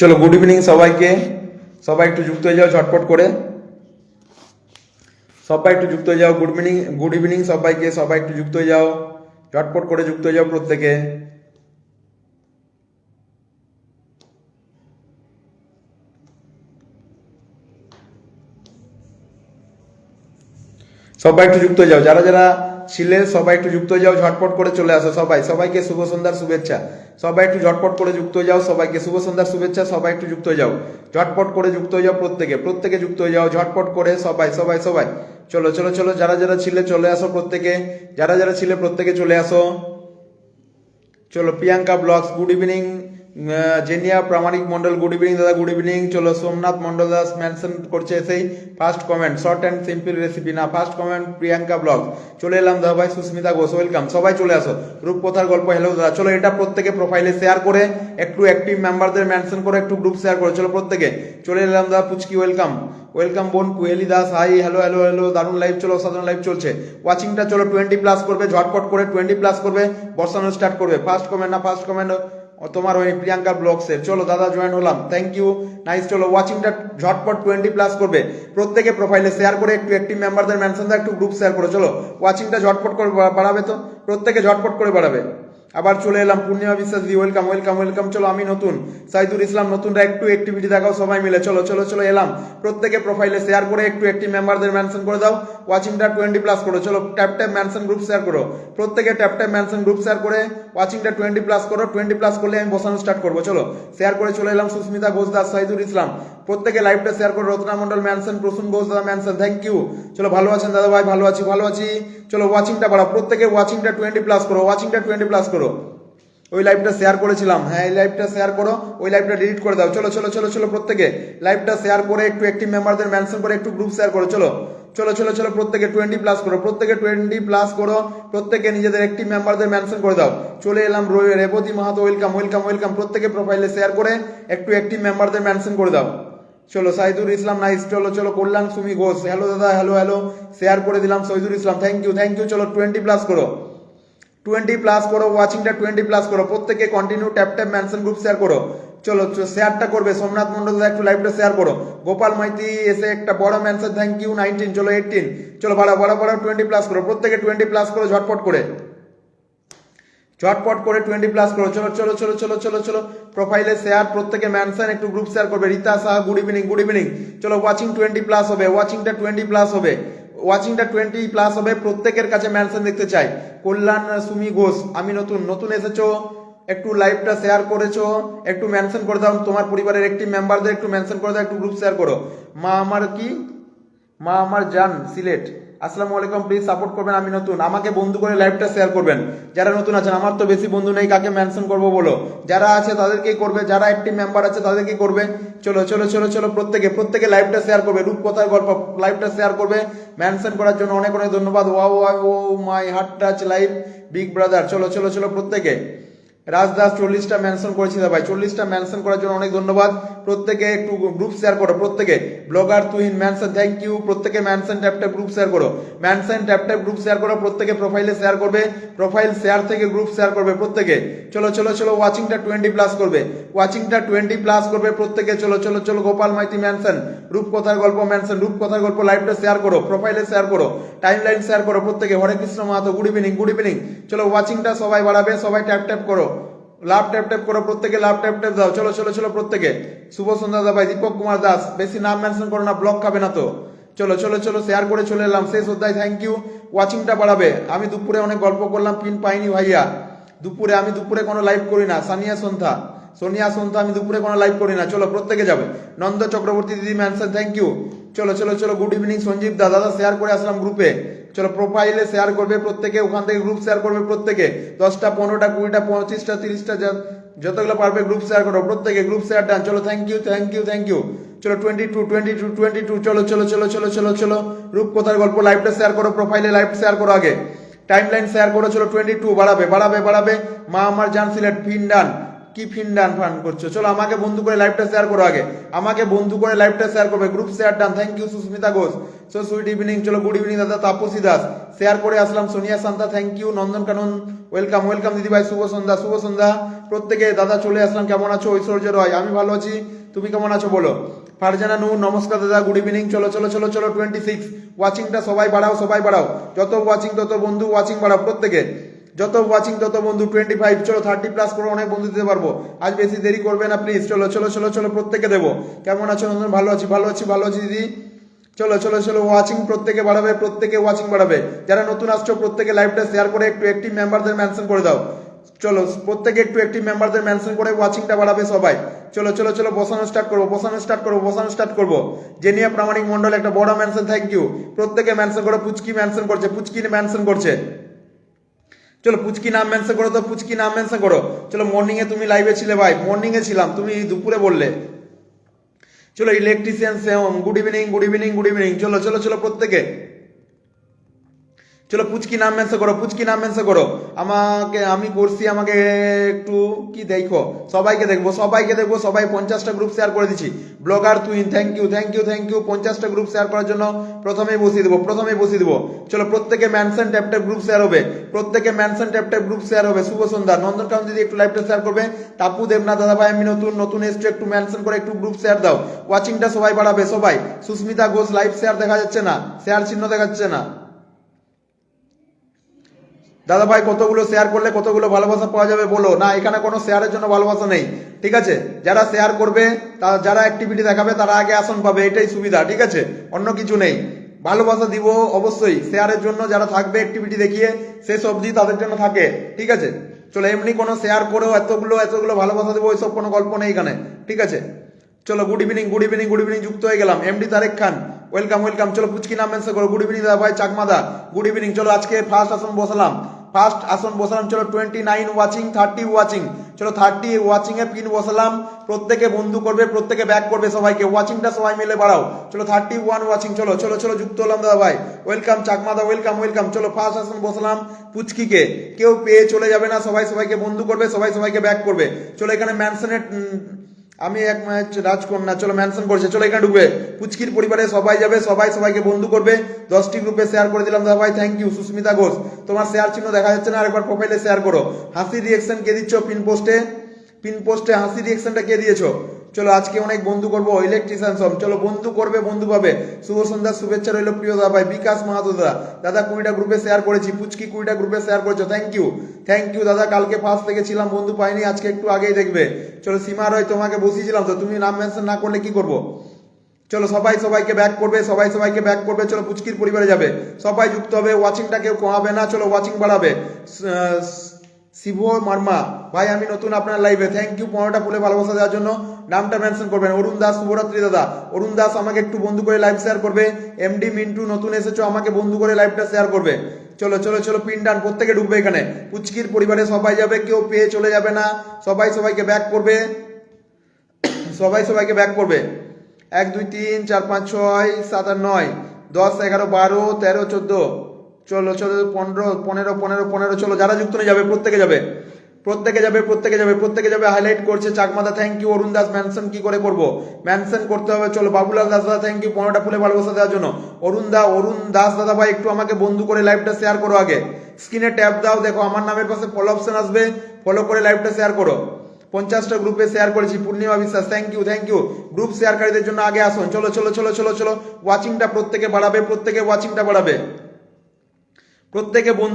চলো good evening সবাইকে। সবাই একটু যুক্ত হয়ে যাও ঝটপট করে, সবাই একটু যুক্ত হয়ে যাও। গুড ইভিনিং সবাইকে, সবাই একটু যুক্ত হয়ে যাও, ঝটপট করে যুক্ত হয়ে যাও প্রত্যেকে। সবাই একটু যুক্ত হয়ে যাও, যারা যারা ছিলে সবাই একটু যুক্ত হয়ে যাও, ঝটপট করে চলে আসো সবাই। সবাইকে শুভ সন্ধ্যার শুভেচ্ছা। সবাই একটু ঝটপট করে যুক্ত হয়ে যাও, সবাইকে শুভ সন্ধ্যার শুভেচ্ছা। সবাই একটু যুক্ত হয়ে যাও, ঝটপট করে যুক্ত হয়ে যাও প্রত্যেকে, প্রত্যেকে যুক্ত হয়ে যাও ঝটপট করে সবাই সবাই সবাই। চলো চলো চলো, যারা যারা ছিলে চলে আসো প্রত্যেকে, যারা যারা ছিলে প্রত্যেকে চলে আসো। চলো প্রিয়াঙ্কা ব্লগস গুড ইভিনিং, জেনিয়া প্রামাণিক মন্ডল গুড ইভিনিং দাদা, গুড ইভিনিং। চলো সোমনাথ মন্ডল দাস মেনশন করছে এসেই first comment, short and simple recipe না, ফার্স্ট কমেন্ট প্রিয়াঙ্কা ব্লগ। চলে এলাম দাদা ভাই, সুস্মিতা ঘোষ ওয়েলকাম। সবাই চলে আসো, রূপকথার গল্প হ্যালো দাদা। চলো এটা প্রত্যেকে প্রোফাইলে শেয়ার করে, একটু অ্যাক্টিভ মেম্বারদের মেনশন করে, একটু গ্রুপ শেয়ার করে। চলো প্রত্যেকে চলে এলাম দাদা, পুচকি ওয়েলকাম ওয়েলকাম। বোন Kuheli Das hi, hello hello hello, দারুণ লাইভ। চলো সাধারণ লাইভ চলছে, ওয়াচিংটা চলো 20+ করবে, ঝটপট করে 20+ করবে, বসানো স্টার্ট করবে। ফার্স্ট কমেন্ট না, ফার্স্ট কমেন্ট তোমার ওই প্রিয়াঙ্কা ব্লগসের। চলো দাদা জয়েন হলাম, থ্যাংক ইউ, নাইস। চলো ওয়াচিংটা ঝটপট 20+ করবে, প্রত্যেকে প্রোফাইলে শেয়ার করে, একটু অ্যাক্টিভ মেম্বারদের মেনশন দাও, একটু গ্রুপ শেয়ার করো। চলো ওয়াচিংটা ঝটপট করে বাড়াবে তো, প্রত্যেকে ঝটপট করে বাড়াবে। আবার চলে এলাম পূর্ণিমা বিশ্বাস জি ওয়েলকাম ওয়েলকাম ওয়েলকাম। চলো আমি নতুন, সাইদুল ইসলাম নতুনরা একটু অ্যাক্টিভিটি দেখাও সবাই মিলে। চলো চলো চলো এলাম, প্রত্যেকে প্রোফাইলে শেয়ার করে, একটু অ্যাক্টিভ মেম্বারদের মেনশন করে দাও, ওয়াচিংটা 20+ করো। চলো tap tap mention group share করো, প্রত্যেকে tap tap mention group share করে ওয়াচিংটা 20+ করো। 20+ করলে আমি বসানো স্টার্ট করবো। চলো শেয়ার করে চলে এলাম, সুস্মিতা ঘোষ দাস, সাইদুল ইসলাম, প্রত্যেকে লাইভটা শেয়ার করো। রত্না মন্ডল মেনশন, প্রসূন ঘোষ দাদা মেনশন, থ্যাংক ইউ। চলো ভালো আছেন দাদা ভাই, ভালো আছি ভালো আছি। চলো ওয়াচিংটা বাড়াও, প্রত্যেকে ওয়াচিংটা 20+ করো, ওয়াচিংটা 20+ করো। ওই লাইভটা শেয়ার করেছিলাম, হ্যাঁ এই লাইভটা শেয়ার করো, ওই লাইভটা ডিলিট করে দাও। চলো চলো চলো চলো প্রত্যেকে লাইভটা শেয়ার করে, একটু অ্যাক্টিভ মেম্বারদের মেনশন করে, একটু গ্রুপ শেয়ার করো। চলো চলো চলো চলো প্রত্যেকে 20+ করো, প্রত্যেকে 20+ করো, প্রত্যেকে নিজেদের অ্যাক্টিভ মেম্বারদের মেনশন করে দাও। চলে এলাম Rebati Mahato welcome welcome welcome, প্রত্যেকে প্রোফাইলে শেয়ার করে, একটু অ্যাক্টিভ মেম্বারদের মেনশন করে দাও। চলো সাইদুল ইসলাম নাইস। চলো চলো কল্যাণ সুমি ঘোষ, হ্যালো দাদা, হ্যালো হ্যালো, শেয়ার করে দিলাম। সৈদুল ইসলাম থ্যাংক ইউ থ্যাংক ইউ। চলো 20+ করো, 20+ করো, ওয়াচিংটা 20+ করো, প্রত্যেকে continue tap tap mention group share করো। চলো শেয়ারটা করবে সোমনাথ মন্ডল একটু লাইভটা শেয়ার করো। গোপাল মাইতি এসে একটা বড় মেনশন, থ্যাংক ইউ 19। চলো 18, চলো বাড়া বাড়া বাড়া 20+ করো, প্রত্যেকে 20+ করো ঝটপট করে, ঝটপট করে 20+ করো। চলো চলো চলো চলো চলো চলো প্রোফাইলে শেয়ার, প্রত্যেকে মেনশন, একটু গ্রুপ শেয়ার করবে। Rita Saha good evening good evening. চলো ওয়াচিং 20+ হবে, ওয়াচিংটা 20+ হবে, ওয়াচিংটা 20+ হবে, প্রত্যেকের কাছে মেনশন দেখতে চাই। কল্যাণ সুমি ঘোষ, আমি নতুন নতুন এসেছো, একটু লাইভটা শেয়ার করেছো, একটু মেনশন করে দাও, তোমার পরিবারের একটি মেম্বারদের একটু মেনশন করে দাও, একটু গ্রুপ শেয়ার করো। মা আমার কি, মা আমার জান সিলেট, আসসালামু আলাইকুম, প্লিজ সাপোর্ট করবেন, আমি নতুন, আমাকে বন্ধু করে লাইভটা শেয়ার করবেন। যারা নতুন আছেন, আমার তো বেশি বন্ধু নেই, কাকে মেনশন করবো বলো, যারা আছে তাদেরকেই করবে, যারা অ্যাক্টিভ মেম্বার আছে তাদেরকেই করবে। চলো চলো চলো চলো প্রত্যেকে প্রত্যেকে লাইভটা শেয়ার করবে, রূপকথার গল্প লাইভটা শেয়ার করবে, মেনশন করার জন্য অনেক অনেক ধন্যবাদ। Wow oh my heart touch live big brother. চলো চলো চলো প্রত্যেকে, রাজদাস 40টা মেনশন করেছি ভাই, 40টা মেনশন করার জন্য অনেক ধন্যবাদ। প্রত্যেকে একটু গ্রুপ শেয়ার করো, প্রত্যেকে blogger Tuhin mention, thank you. প্রত্যেকে mention tap tap group share করো, mention tap tap group share করো, প্রত্যেকে প্রোফাইলে শেয়ার করবে, প্রোফাইল শেয়ার থেকে গ্রুপ শেয়ার করবে প্রত্যেকে। চলো চলো চলো ওয়াচিংটা 20+ করবে, ওয়াচিংটা 20+ করবে প্রত্যেকে। চলো চলো চলো গোপাল মাইতি মেনশন, রূপকথার গল্প মেনশন, রূপকথার গল্প লাইভটা শেয়ার করো, প্রোফাইলে শেয়ার করো, টাইম লাইন শেয়ার করো প্রত্যেকে। Hare Krishna Mahato good evening good evening. চলো ওয়াচিংটা সবাই বাড়াবে, সবাই ট্যাপ ট্যাপ করো, লাভ ট্যাপ ট্যাপ করো, প্রত্যেকে লাভ ট্যাপ ট্যাপ দাও। চলো চলো চলো প্রত্যেকে, শুভ সন্ধ্যা দা ভাই, দীপক কুমার দাস, বেশি নাম মেনশন করো না, ব্লক খাবে না তো। চলো চলো চলো শেয়ার করে চলে এলাম, শেষ অধ্যায়, থ্যাংক ইউ। ওয়াচিংটা বাড়াবে, আমি দুপুরে অনেক গল্প করলাম, পিন পাইনি ভাইয়া, দুপুরে আমি দুপুরে কোনো লাইভ করি না। সোনিয়া সন্ধ্যা আমি দুপুরে কোনো লাইভ করি না। চলো প্রত্যেকে যাবে, নন্দ চক্রবর্তী দিদি মেনশন, থ্যাংক ইউ। চলো চলো চলো গুড ইভিনিং সঞ্জীব দা, দাদা শেয়ার করে আসলাম গ্রুপে। চলো প্রোফাইলে শেয়ার করবে প্রত্যেকে, ওখান থেকে গ্রুপ শেয়ার করবে প্রত্যেকে, 10টা 15টা 20টা 25টা 30টা যতগুলো পারবে গ্রুপ শেয়ার করো, প্রত্যেকে গ্রুপ শেয়ার ডান। চলো thank you thank you thank you. চলো 22 চলো চলো চলো চলো চলো চলো রূপকথার গল্প লাইভটা শেয়ার করো, প্রোফাইলে লাইভ শেয়ার করো, আগে টাইম লাইন শেয়ার করো। চলো 22 বাড়াবে বাড়াবে বাড়াবে, মা আমার জান সিলেট পিন ডান, কি ফিনডান ফান করছো? চলো আমাকে বন্ধু করে লাইভটা শেয়ার করো আগে, আমাকে বন্ধু করে লাইভটা শেয়ার করবে। Group share done, thank you Susmita Ghosh. So sweet evening, চলো গুড ইভিনিং দাদা তাপসী দাস, শেয়ার করে আসলাম। Sonia Santa thank you. Nandan Kanan welcome, welcome দিদি ভাই, শুভ সন্ধ্যা, শুভ সন্ধ্যা প্রত্যেকে। দাদা চলে আসলাম, কেমন আছো? ঐশ্বর্য রয়, আমি ভালো আছি, তুমি কেমন আছো বলো? ফারজানা নূর নমস্কার দাদা, গুড ইভিনিং। চলো চলো চলো চলো 26 ওয়াচিংটা সবাই বাড়াও, সবাই বাড়াও, যত ওয়াচিং তত বন্ধু, ওয়াচিং বাড়াও প্রত্যেকে, যত ওয়াচিং তত বন্ধু। 25, চলো 30+ করে অনেক বন্ধু দিতে পারবো, আজ বেশি দেরি করবে না প্লিজ। চলো চলো চলো চলো প্রত্যেকে দেবো। কেমন আছো নন্দন? ভালো আছি, ভালো আছি, ভালো আছি দিদি। চলো চলো চলো ওয়াচিং প্রত্যেকে বাড়াবে, প্রত্যেকে ওয়াচিং বাড়াবে। যারা নতুন আসছো প্রত্যেকে লাইভটা শেয়ার করে একটু অ্যাক্টিভ মেম্বারদের মেনশন করে দাও। চলো প্রত্যেকে একটু অ্যাক্টিভ মেম্বারদের মেনশন করে ওয়াচিংটা বাড়াবে সবাই। চলো চলো চলো বসানো স্টার্ট করবো, বসানো স্টার্ট করবো, বসানো স্টার্ট করবো। জেনিয়া প্রামাণিক মন্ডল একটা বড় মেনশন, থ্যাংক ইউ। প্রত্যেকে মেনশন করো, পুচকি মেনশন করছে, পুচকি মেনশন করছে। চলো পুচকি নাম মেনশন করো তো, পুচকি নাম মেনশন করো। চলো মর্নিং এ তুমি লাইভে ছিলে ভাই? মর্নিং এ ছিলাম, তুমি দুপুরে বললে। চলো electrician same, good evening, good evening, good evening. চলো চলো চলো প্রত্যেকে, চলো পুচকি নাম মেনশন করো, পুচকি নাম মেনশন করো। আমাকে আমি করছি, আমাকে একটু কি দেখো, সবাইকে দেখবো, সবাইকে দেখবো, সবাই 50টা গ্রুপ শেয়ার করে দিচ্ছি। Blogger Tuhin thank you, thank you, thank you. 50টা গ্রুপ শেয়ার করার জন্য প্রথমেই বসিয়ে দেবো, প্রথমেই বসিয়ে দেবো। চলো প্রত্যেকে mention tap tap group share হবে, প্রত্যেকে mention tap tap group share হবে। শুভ সন্ধ্যা। নন্দনকানন দিদি একটু লাইভটা শেয়ার করবে। টাপু দেবনাথ দাদা ভাই আমি নতুন নতুন এসছি, একটু মেনশন করে একটু গ্রুপ শেয়ার দাও, ওয়াচিংটা সবাই বাড়াবে সবাই। সুস্মিতা ঘোষ লাইভ শেয়ার দেখা যাচ্ছে না, শেয়ার চিহ্ন দেখা যাচ্ছে না। দাদা ভাই কতগুলো শেয়ার করলে কতগুলো ভালোবাসা পাওয়া যাবে বলো? না এখানে কোনো শেয়ারের জন্য ভালোবাসা নেই, ঠিক আছে? যারা শেয়ার করবে, যারা অ্যাক্টিভিটি দেখাবে তারা আগে আসন পাবে, এটাই সুবিধা, ঠিক আছে? অন্য কিছু নেই। ভালোবাসা দিব অবশ্যই, শেয়ারের জন্য যারা থাকবে অ্যাক্টিভিটি দেখিয়ে শেষ অবধি তাদের জন্য থাকে, ঠিক আছে? চলো এমনি কোনো শেয়ার করেও এতগুলো এতগুলো ভালোবাসা দেবো ওইসব কোনো গল্প নেই এখানে, ঠিক আছে? চলো good evening, good evening, good evening যুক্ত হয়ে গেলাম। এমডি তারেক খান ওয়েলকাম, ওয়েলকাম। চলো পুচকি নাম মেনশন করো, গুড ইভিনিং দাদা ভাই চাকমাদা, গুড ইভিনিং। চলো আজকে ফার্স্ট আসন বসালাম, ফার্স্ট আসন বসালাম। চলো 29 ওয়াচিং, 30 ওয়াচিং। চলো 30 ওয়াচিং এ পিন বসালাম, প্রত্যেকে বন্ধু করবে, প্রত্যেকে ব্যাক করবে সবাইকে, ওয়াচিংটা সবাই মিলে বাড়াও। চলো 31 ওয়াচিং। চলো চলো চলো যুক্ত হলাম দাদা ভাই, ওয়েলকাম চাকমাদা, ওয়েলকাম, ওয়েলকাম। চলো ফার্স্ট আসন বসালাম পুচকিকে, কেউ পেয়ে চলে যাবে না, সবাই সবাইকে বন্ধু করবে, সবাই সবাইকে ব্যাক করবে। চলো এখানে ম্যানশনে আমি এক ম্যাচ রাজকন্যা, চলো মেনশন করছে, চলো এখানে ঢুকবে। পুচকির পরিবারে সবাই যাবে, সবাই সবাইকে বন্ধু করবে। 10টি গ্রুপে শেয়ার করে দিলাম দাদা ভাই, থ্যাংক ইউ। সুস্মিতা ঘোষ তোমার শেয়ার চিহ্ন দেখা যাচ্ছে না, আরেকবার প্রোফাইলে শেয়ার করো। হাসি রিয়েকশন কে দিচ্ছ পিন পোস্টে? পিন পোস্টে হাসি রিয়েকশনটা কে দিয়েছো? চলো আজকে অনেক বন্ধু করবো, ইলেকট্রিশিয়ান সব। চলো বন্ধু করবে, বন্ধু পাবে। শুভ সন্ধ্যার শুভেচ্ছা রইল প্রিয় দাদা ভাই। বিকাশ মাহাতো দাদা, দাদা 20টা গ্রুপে শেয়ার করেছি, পুচকি 20টা গ্রুপে শেয়ার করেছো, থ্যাংক ইউ, থ্যাংক ইউ দাদা। কালকে ফার্স্ট থেকে ছিলাম, বন্ধু পাইনি, আজকে একটু আগেই দেখবে। চলো সীমা রয় তোমাকে বসিয়েছিলাম তো, তুমি নাম মেনশন না করলে কি করবো? চলো সবাই সবাইকে ব্যাক করবে, সবাই সবাইকে ব্যাক করবে। চলো পুচকির পরিবারে যাবে, সবাই যুক্ত হবে, ওয়াচিংটা কেউ কমাবে না, চলো ওয়াচিং বাড়াবে। শিব মার্মা ভাই আমি নতুন আপনার লাইভে, থ্যাংক ইউ 15টা ফুলে ভালোবাসা দেওয়ার জন্য। নামটা মেনশন করবেন। অরুণ দাস শুভরাত্রি দাদা, অরুণ দাস আমাকে একটু বন্ধু করে লাইভ শেয়ার করবে। এমডি মিন্টু নতুন এসেছো, আমাকে বন্ধু করে লাইভটা শেয়ার করবে। চলো চলো চলো পিন ডান, প্রত্যেকে ঢুকবে এখানে। পুচকির পরিবারে সবাই যাবে, কেউ পেয়ে চলে যাবে না, সবাই সবাইকে ব্যাক করবে, সবাই সবাইকে ব্যাক করবে। 1 2 3 4 5 6 7 8 9 10 11 12 13 14। চলো চলো 15 15 15 15। চলো যারা যুক্ত নিয়ে যাবে প্রত্যেকে যাবে, প্রত্যেকে যাবে, প্রত্যেকে যাবে, প্রত্যেকে যাবে। হাইলাইট করছে চাকমাদা, thank you. Arun Das mention কি করে করবো? মেনশন করতে হবে। চলো বাবুলাল দাস দাদা, থ্যাংক ইউ 15টা ফুলে ভালোবাসা দেওয়ার জন্য। অরুণ দাস দাদা ভাই একটু আমাকে বন্ধু করে লাইভটা শেয়ার করো আগে। স্ক্রিনে ট্যাপ দাও, দেখো আমার নামের পাশে ফলো অপশন আসবে, ফলো করে লাইভটা শেয়ার করো। 50টা গ্রুপে শেয়ার করেছি। Purnima Biswas, thank you, thank you. Group শেয়ারকারীদের জন্য আগে আসুন। চলো চলো চলো চলো চলো ওয়াচিংটা প্রত্যেকে বাড়াবে, প্রত্যেকে ওয়াচিংটা বাড়াবে, প্রত্যেকে বন্ধু